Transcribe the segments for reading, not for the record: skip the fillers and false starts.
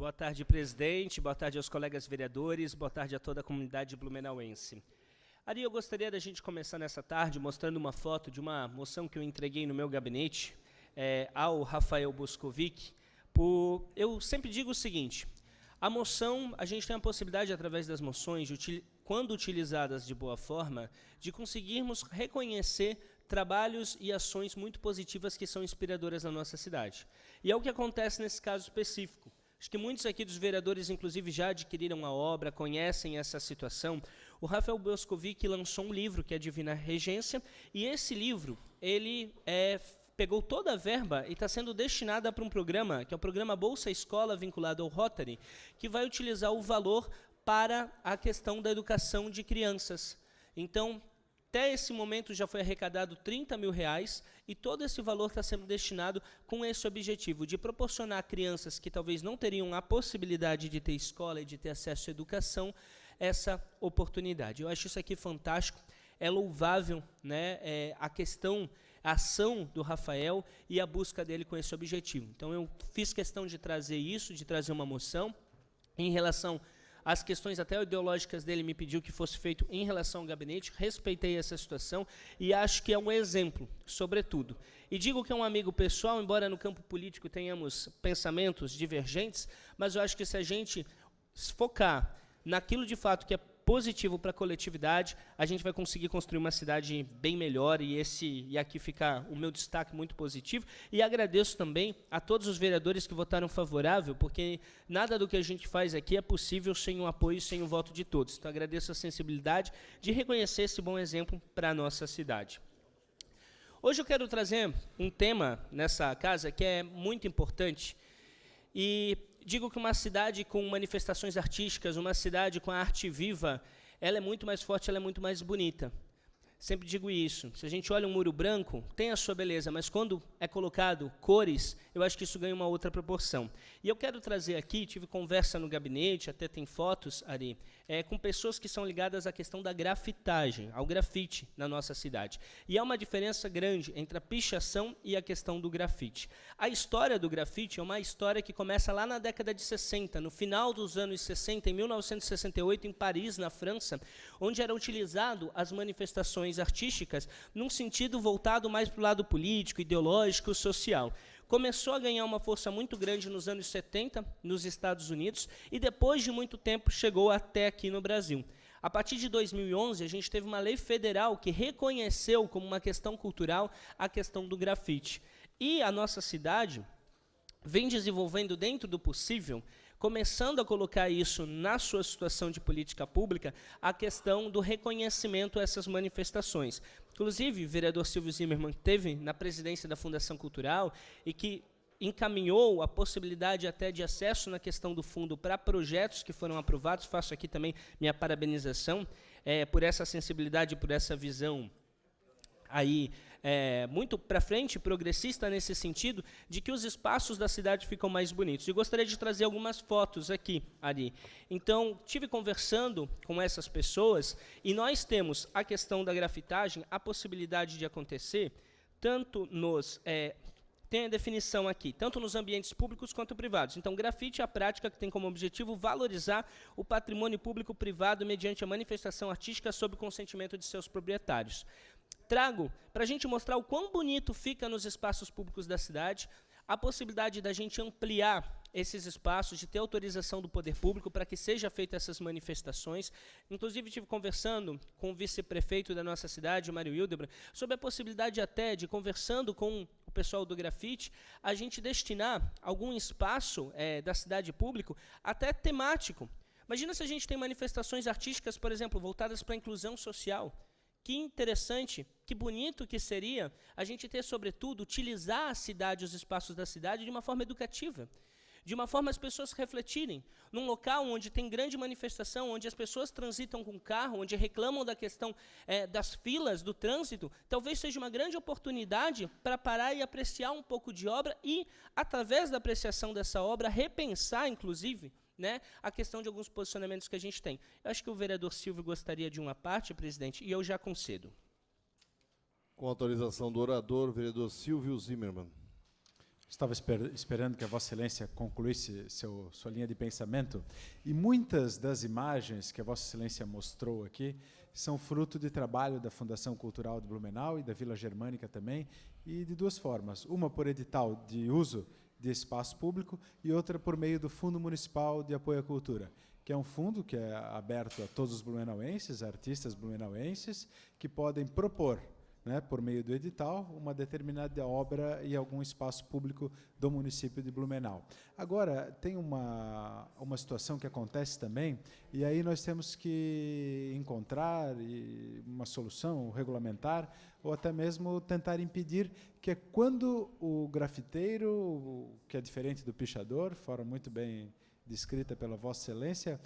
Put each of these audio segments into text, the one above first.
Boa tarde, presidente. Boa tarde aos colegas vereadores. Boa tarde a toda a comunidade blumenauense. Ari, eu gostaria da gente começar nessa tarde mostrando uma foto de uma moção que eu entreguei no meu gabinete ao Rafael Boscovic. Eu sempre digo o seguinte, a moção, a gente tem a possibilidade, através das moções, quando utilizadas de boa forma, de conseguirmos reconhecer trabalhos e ações muito positivas que são inspiradoras na nossa cidade. E é o que acontece nesse caso específico. Acho que muitos aqui dos vereadores, inclusive, já adquiriram a obra, conhecem essa situação. O Rafael Boscovic lançou um livro, que é a Divina Regência, e esse livro, ele pegou toda a verba e está sendo destinada para um programa, que é o programa Bolsa Escola, vinculado ao Rotary, que vai utilizar o valor para a questão da educação de crianças. Então, até esse momento já foi arrecadado R$30 mil e todo esse valor está sendo destinado com esse objetivo, de proporcionar a crianças que talvez não teriam a possibilidade de ter escola e de ter acesso à educação, essa oportunidade. Eu acho isso aqui fantástico, é louvável, né, a ação do Rafael e a busca dele com esse objetivo. Então eu fiz questão de trazer isso, de trazer uma moção em relação as questões até ideológicas dele me pediu que fosse feito em relação ao gabinete, respeitei essa situação e acho que é um exemplo, sobretudo. E digo que é um amigo pessoal, embora no campo político tenhamos pensamentos divergentes, mas eu acho que se a gente focar naquilo de fato que é positivo para a coletividade, a gente vai conseguir construir uma cidade bem melhor e aqui fica o meu destaque muito positivo. E agradeço também a todos os vereadores que votaram favorável, porque nada do que a gente faz aqui é possível sem o apoio e sem o voto de todos. Então agradeço a sensibilidade de reconhecer esse bom exemplo para a nossa cidade. Hoje eu quero trazer um tema nessa casa que é muito importante e digo que uma cidade com manifestações artísticas, uma cidade com a arte viva, ela é muito mais forte, ela é muito mais bonita. Sempre digo isso. Se a gente olha um muro branco, tem a sua beleza, mas quando é colocado cores, eu acho que isso ganha uma outra proporção. E eu quero trazer aqui, tive conversa no gabinete, até tem fotos, Ari, com pessoas que são ligadas à questão da grafitagem, ao grafite na nossa cidade. E há uma diferença grande entre a pichação e a questão do grafite. A história do grafite é uma história que começa lá na década de 60, no final dos anos 60, em 1968, em Paris, na França, onde era utilizado as manifestações artísticas num sentido voltado mais para o lado político, ideológico, social. Começou a ganhar uma força muito grande nos anos 70, nos Estados Unidos, e depois de muito tempo chegou até aqui no Brasil. A partir de 2011, a gente teve uma lei federal que reconheceu como uma questão cultural a questão do grafite. E a nossa cidade vem desenvolvendo dentro do possível, começando a colocar isso na sua situação de política pública, a questão do reconhecimento a essas manifestações. Inclusive, o vereador Silvio Zimmermann teve na presidência da Fundação Cultural e que encaminhou a possibilidade até de acesso na questão do fundo para projetos que foram aprovados. Faço aqui também minha parabenização por essa sensibilidade, por essa visão aí muito para frente, progressista nesse sentido, de que os espaços da cidade ficam mais bonitos. E gostaria de trazer algumas fotos aqui, Ari. Então, tive conversando com essas pessoas, e nós temos a questão da grafitagem, a possibilidade de acontecer, tanto tem a definição aqui, tanto nos ambientes públicos quanto privados. Então, grafite é a prática que tem como objetivo valorizar o patrimônio público-privado mediante a manifestação artística sob o consentimento de seus proprietários. Trago, para a gente mostrar o quão bonito fica nos espaços públicos da cidade, a possibilidade da gente ampliar esses espaços, de ter autorização do poder público para que seja feitas essas manifestações. Inclusive, estive conversando com o vice-prefeito da nossa cidade, Mário Hildebrand, sobre a possibilidade até de, conversando com o pessoal do grafite, a gente destinar algum espaço da cidade público até temático. Imagina se a gente tem manifestações artísticas, por exemplo, voltadas para a inclusão social. Que interessante, que bonito que seria a gente ter, sobretudo, utilizar a cidade, os espaços da cidade, de uma forma educativa, de uma forma as pessoas refletirem, num local onde tem grande manifestação, onde as pessoas transitam com carro, onde reclamam da questão das filas, do trânsito, talvez seja uma grande oportunidade para parar e apreciar um pouco de obra e, através da apreciação dessa obra, repensar, inclusive, a questão de alguns posicionamentos que a gente tem. Eu acho que o vereador Silvio gostaria de uma parte, presidente, e eu já concedo. Com autorização do orador, vereador Silvio Zimmermann. Estava esperando que a Vossa Excelência concluísse sua linha de pensamento, e muitas das imagens que a Vossa Excelência mostrou aqui são fruto de trabalho da Fundação Cultural de Blumenau e da Vila Germânica também, e de duas formas. Uma por edital de uso de espaço público e outra por meio do Fundo Municipal de Apoio à Cultura, que é um fundo que é aberto a todos os blumenauenses, artistas blumenauenses, que podem propor, né, por meio do edital, uma determinada obra e algum espaço público do município de Blumenau. Agora, tem uma situação que acontece também, e aí nós temos que encontrar uma solução regulamentar, ou até mesmo tentar impedir que quando o grafiteiro, que é diferente do pichador, forma muito bem descrita pela Vossa Excelência,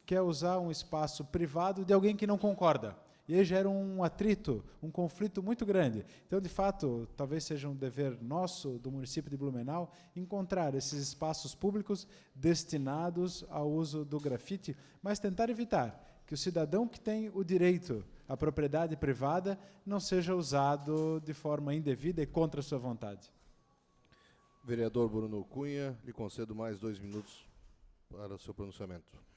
quer usar um espaço privado de alguém que não concorda. E aí gera um atrito, um conflito muito grande. Então, de fato, talvez seja um dever nosso, do município de Blumenau, encontrar esses espaços públicos destinados ao uso do grafite, mas tentar evitar que o cidadão que tem o direito à propriedade privada não seja usado de forma indevida e contra a sua vontade. Vereador Bruno Cunha, lhe concedo mais 2 minutos para o seu pronunciamento.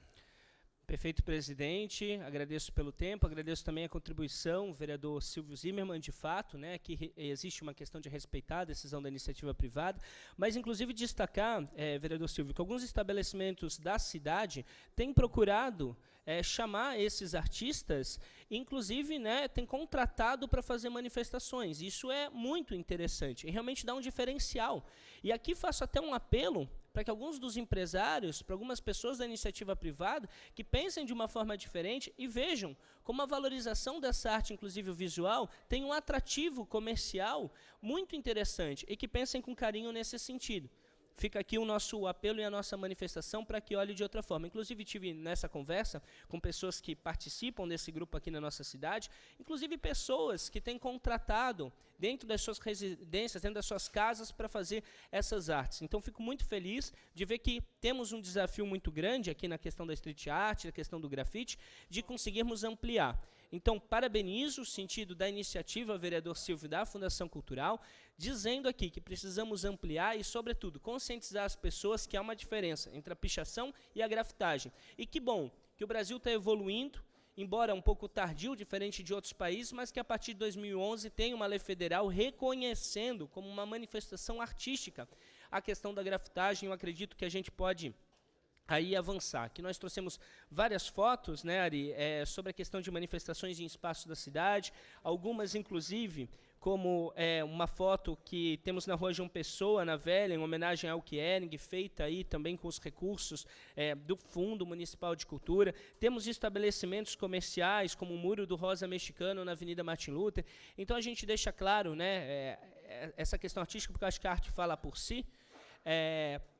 Perfeito, presidente. Agradeço pelo tempo, agradeço também a contribuição do vereador Silvio Zimmermann, de fato, né, que existe uma questão de respeitar a decisão da iniciativa privada, mas, inclusive, destacar, vereador Silvio, que alguns estabelecimentos da cidade têm procurado chamar esses artistas, inclusive, né, tem contratado para fazer manifestações. Isso é muito interessante e realmente dá um diferencial. E aqui faço até um apelo para que alguns dos empresários, para algumas pessoas da iniciativa privada, que pensem de uma forma diferente e vejam como a valorização dessa arte, inclusive o visual, tem um atrativo comercial muito interessante e que pensem com carinho nesse sentido. Fica aqui o nosso apelo e a nossa manifestação para que olhe de outra forma. Inclusive, tive nessa conversa com pessoas que participam desse grupo aqui na nossa cidade, inclusive pessoas que têm contratado dentro das suas residências, dentro das suas casas, para fazer essas artes. Então, fico muito feliz de ver que temos um desafio muito grande aqui na questão da street art, na questão do grafite, de conseguirmos ampliar. Então, parabenizo o sentido da iniciativa, vereador Silvio, da Fundação Cultural, dizendo aqui que precisamos ampliar e, sobretudo, conscientizar as pessoas que há uma diferença entre a pichação e a grafitagem. E que bom que o Brasil está evoluindo, embora um pouco tardio, diferente de outros países, mas que a partir de 2011 tem uma lei federal reconhecendo como uma manifestação artística a questão da grafitagem. Eu acredito que a gente pode aí avançar. Aqui nós trouxemos várias fotos, né, Ari, sobre a questão de manifestações em espaços da cidade, algumas, inclusive, como uma foto que temos na Rua João Pessoa, na Velha, em homenagem ao Kiering, feita aí também com os recursos do Fundo Municipal de Cultura. Temos estabelecimentos comerciais, como o Muro do Rosa Mexicano, na Avenida Martin Luther. Então, a gente deixa claro, né, essa questão artística, porque eu acho que a arte fala por si,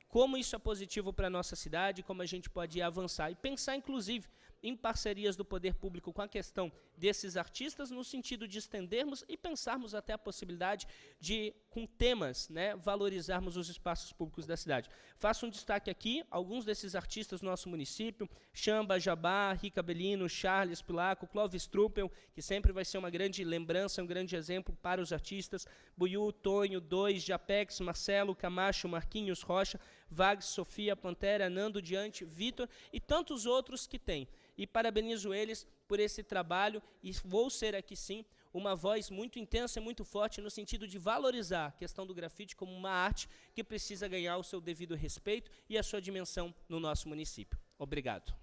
como isso é positivo para a nossa cidade, como a gente pode avançar e pensar, inclusive, em parcerias do poder público com a questão desses artistas, no sentido de estendermos e pensarmos até a possibilidade de, com temas, né, valorizarmos os espaços públicos da cidade. Faço um destaque aqui, alguns desses artistas do nosso município, Chamba, Jabá, Rica Belino, Charles Pilaco, Clóvis Truppel, que sempre vai ser uma grande lembrança, um grande exemplo para os artistas, Buiú, Tonho, Dois, Japex, Marcelo, Camacho, Marquinhos, Rocha, Vags, Sofia, Pantera, Nando, Diante, Vitor e tantos outros que tem. E parabenizo eles por esse trabalho e vou ser aqui sim uma voz muito intensa e muito forte no sentido de valorizar a questão do grafite como uma arte que precisa ganhar o seu devido respeito e a sua dimensão no nosso município. Obrigado.